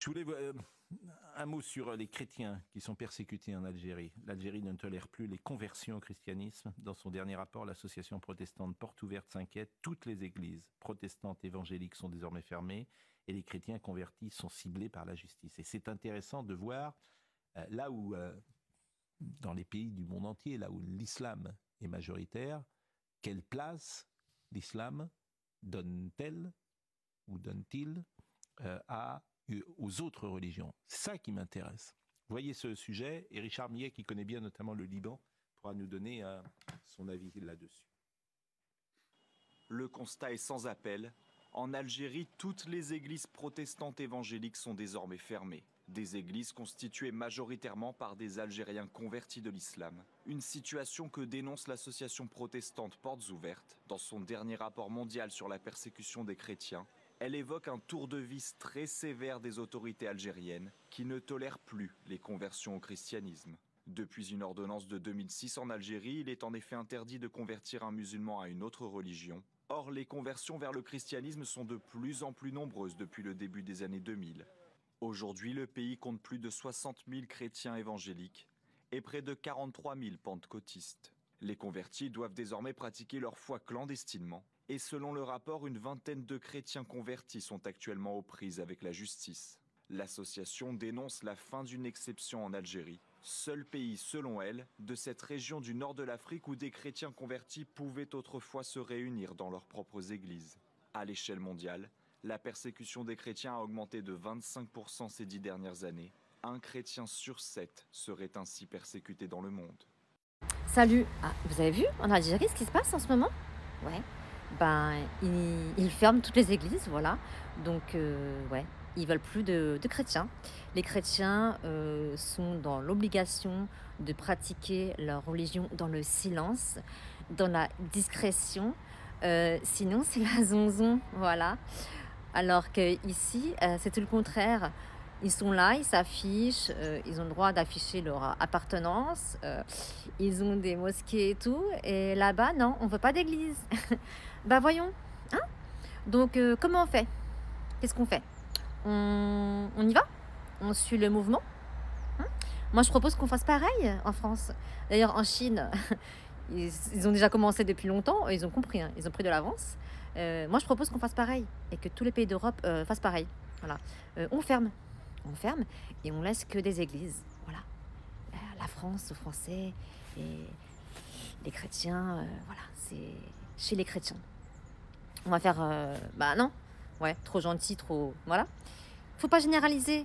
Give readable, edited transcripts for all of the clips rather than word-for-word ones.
Je voulais un mot sur les chrétiens qui sont persécutés en Algérie. L'Algérie ne tolère plus les conversions au christianisme. Dans son dernier rapport, l'association protestante Porte Ouverte s'inquiète. Toutes les églises protestantes évangéliques sont désormais fermées et les chrétiens convertis sont ciblés par la justice. Et c'est intéressant de voir là où, dans les pays du monde entier, là où l'islam est majoritaire, quelle place l'islam donne-t-elle ou donne-t-il aux autres religions. C'est ça qui m'intéresse. Voyez ce sujet, et Richard Millet, qui connaît bien notamment le Liban, pourra nous donner son avis là-dessus. Le constat est sans appel. En Algérie, toutes les églises protestantes évangéliques sont désormais fermées. Des églises constituées majoritairement par des Algériens convertis de l'islam. Une situation que dénonce l'association protestante Portes Ouvertes dans son dernier rapport mondial sur la persécution des chrétiens. Elle évoque un tour de vis très sévère des autorités algériennes qui ne tolèrent plus les conversions au christianisme. Depuis une ordonnance de 2006 en Algérie, il est en effet interdit de convertir un musulman à une autre religion. Or, les conversions vers le christianisme sont de plus en plus nombreuses depuis le début des années 2000. Aujourd'hui, le pays compte plus de 60 000 chrétiens évangéliques et près de 43 000 pentecôtistes. Les convertis doivent désormais pratiquer leur foi clandestinement. Et selon le rapport, une vingtaine de chrétiens convertis sont actuellement aux prises avec la justice. L'association dénonce la fin d'une exception en Algérie, seul pays, selon elle, de cette région du nord de l'Afrique où des chrétiens convertis pouvaient autrefois se réunir dans leurs propres églises. À l'échelle mondiale, la persécution des chrétiens a augmenté de 25% ces 10 dernières années. Un chrétien sur 7 serait ainsi persécuté dans le monde. Salut, vous avez vu en Algérie ce qui se passe en ce moment? Ouais. Ben, ils ferment toutes les églises, voilà. Donc, ouais, ils veulent plus de chrétiens. Les chrétiens sont dans l'obligation de pratiquer leur religion dans le silence, dans la discrétion. Sinon, c'est la zonzon, voilà. Alors qu'ici, c'est tout le contraire. Ils sont là, ils s'affichent, ils ont le droit d'afficher leur appartenance, ils ont des mosquées et tout. Et là-bas, non, on ne veut pas d'église. Bah voyons, hein? Donc, comment on fait? Qu'est-ce qu'on fait? On y va? On suit le mouvement? Hein? Moi, je propose qu'on fasse pareil en France. D'ailleurs, en Chine, ils ont déjà commencé depuis longtemps, ils ont compris, hein, ils ont pris de l'avance. Moi, je propose qu'on fasse pareil et que tous les pays d'Europe fassent pareil. Voilà. On ferme et on laisse que des églises. Voilà. La France aux Français et les chrétiens, voilà, c'est chez les chrétiens. On va faire, bah non, ouais, trop gentil, trop, voilà. Faut pas généraliser,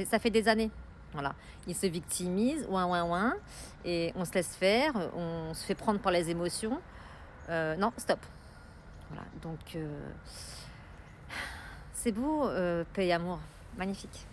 ça fait des années. Voilà, ils se victimisent, ouin, et on se laisse faire, on se fait prendre par les émotions. Non, stop. Voilà, donc c'est beau, paix et amour, magnifique.